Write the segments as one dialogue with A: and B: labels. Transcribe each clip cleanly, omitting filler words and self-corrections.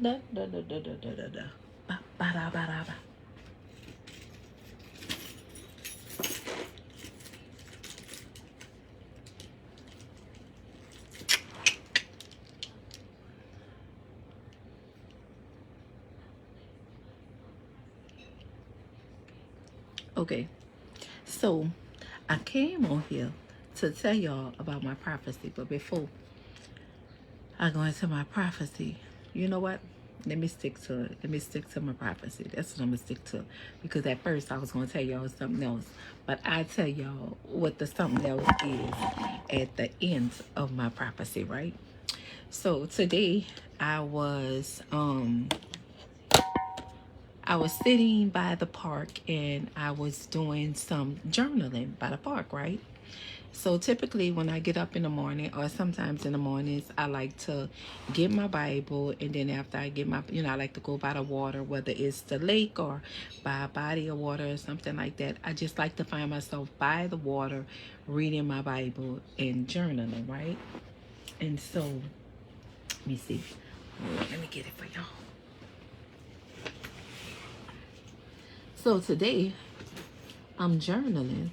A: Da, da, da, da, da, da, da, da. Ba, ba, da, ba, da, ba. Okay, so I came on here to tell y'all about my prophecy, but before I go into my prophecy, you know what? Let me stick to it. Let me stick to my prophecy. That's what I'm gonna stick to. Because at first I was gonna tell y'all something else. But I tell y'all what the something else is at the end of my prophecy, right? So today I was I was sitting by the park and I was doing some journaling by the park, right? So typically when I get up in the morning or sometimes in the mornings, I like to get my Bible, and then after I get my, I like to go by the water, whether it's the lake or by a body of water or something like that. I just like to find myself by the water reading my Bible and journaling, right? And so, let me see. Let me get it for y'all. So today I'm journaling,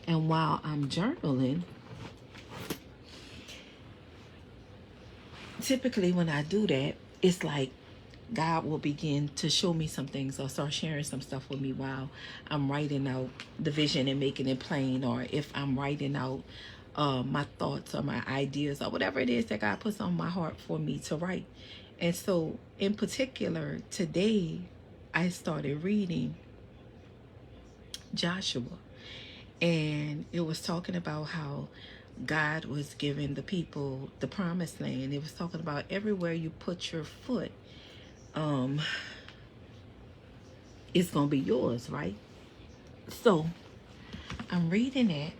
A: and while I'm journaling, typically when I do that, it's like God will begin to show me some things or start sharing some stuff with me while I'm writing out the vision and making it plain, or if I'm writing out my thoughts or my ideas or whatever it is that God puts on my heart for me to write. And so, in particular, today I started reading Joshua, and it was talking about how God was giving the people the promised land. It was talking about everywhere you put your foot, um, it's gonna be yours, right? So I'm reading it,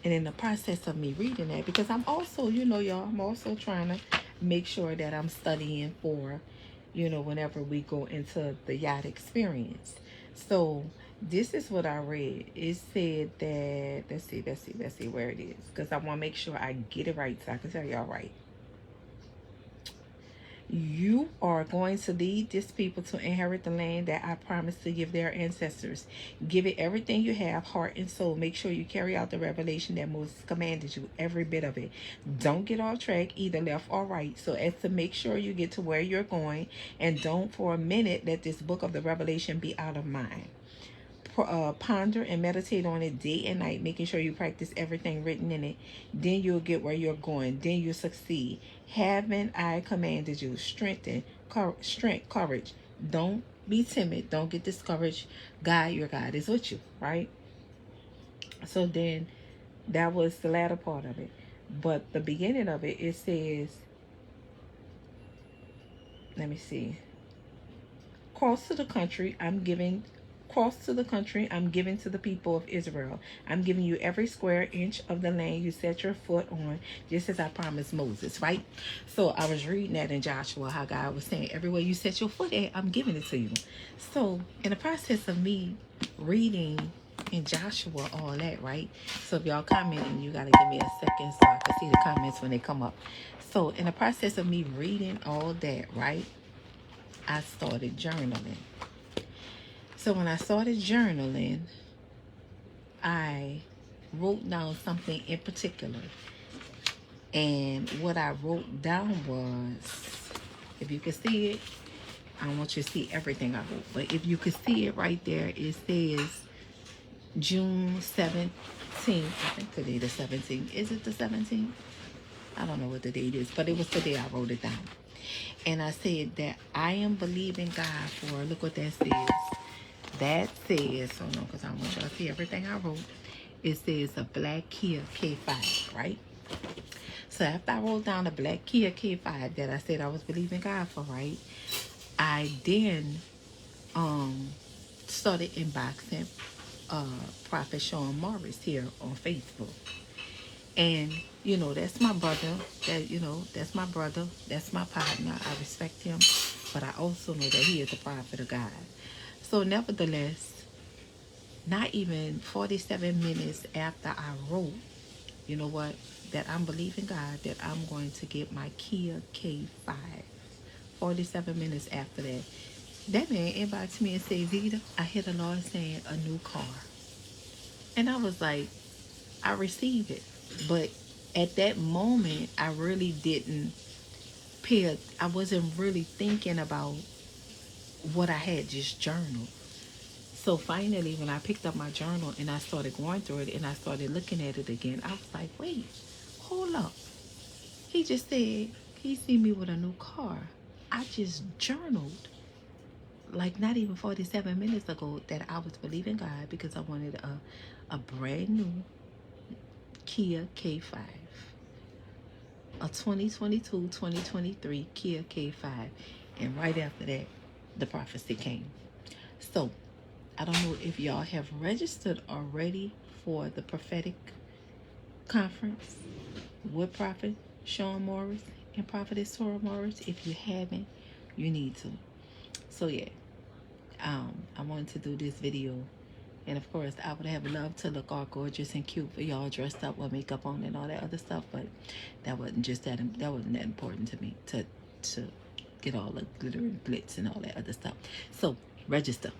A: and in the process of me reading it, because I'm also, y'all, I'm also trying to make sure that I'm studying for, whenever we go into the yacht experience. So this is what I read. It said that, let's see where it is, because I want to make sure I get it right so I can tell y'all right. You are going to lead this people to inherit the land that I promised to give their ancestors. Give it everything you have, heart and soul. Make sure you carry out the revelation that Moses commanded you, every bit of it. Don't get off track, either left or right, so as to make sure you get to where you're going. And don't for a minute let this book of the revelation be out of mind. Ponder and meditate on it day and night, making sure you practice everything written in it. Then you'll get where you're going. Then you'll succeed. Haven't I commanded you? Strength, courage. Don't be timid. Don't get discouraged. Your God is with you, right? So then that was the latter part of it. But the beginning of it, it says, let me see. Cross to the country I'm giving Cross to the country I'm giving to the people of Israel. I'm giving you every square inch of the land you set your foot on, just as I promised Moses, right? So I was reading that in Joshua, how God was saying, everywhere you set your foot at, I'm giving it to you. So in the process of me reading in Joshua, all that, right? So if y'all commenting, you gotta give me a second so I can see the comments when they come up. So in the process of me reading all that, right, I started journaling. So when I started journaling, I wrote down something in particular. And what I wrote down was, if you can see it, I don't want you to see everything I wrote, but if you can see it right there, it says June 17th. I think today the 17th. Is it the 17th? I don't know what the date is, but it was the day I wrote it down. And I said that I am believing God for, look what that says. That says, hold on, because I want y'all to see everything I wrote. It says a black Kia K5, right? So after I wrote down a black Kia K5 that I said I was believing God for, right? I then started inboxing Prophet Shawn Morris here on Facebook. And, that's my brother. That's my brother. That's my partner. I respect him. But I also know that he is a prophet of God. So nevertheless, not even 47 minutes after I wrote, you know what, that I'm believing God that I'm going to get my Kia K5 47 minutes after that, that man inboxed me and said, Vita, I hear the Lord saying a new car. And I was like, I received it. But at that moment, I really didn't I wasn't really thinking about what I had just journaled. So finally, when I picked up my journal and I started going through it and I started looking at it again, I was like, wait, hold up. He just said he seen me with a new car. I just journaled like not even 47 minutes ago that I was believing God because I wanted a brand new Kia K5, a 2022-2023 Kia K5. And right after that, the prophecy came. So I don't know if y'all have registered already for the prophetic conference with Prophet Shawn Morris and Prophetess Tora Morris. If you haven't, you need to. So yeah, I wanted to do this video, and of course I would have loved to look all gorgeous and cute for y'all dressed up with makeup on and all that other stuff, but that wasn't that important to me to get all the glitter and glitz and all that other stuff. So register.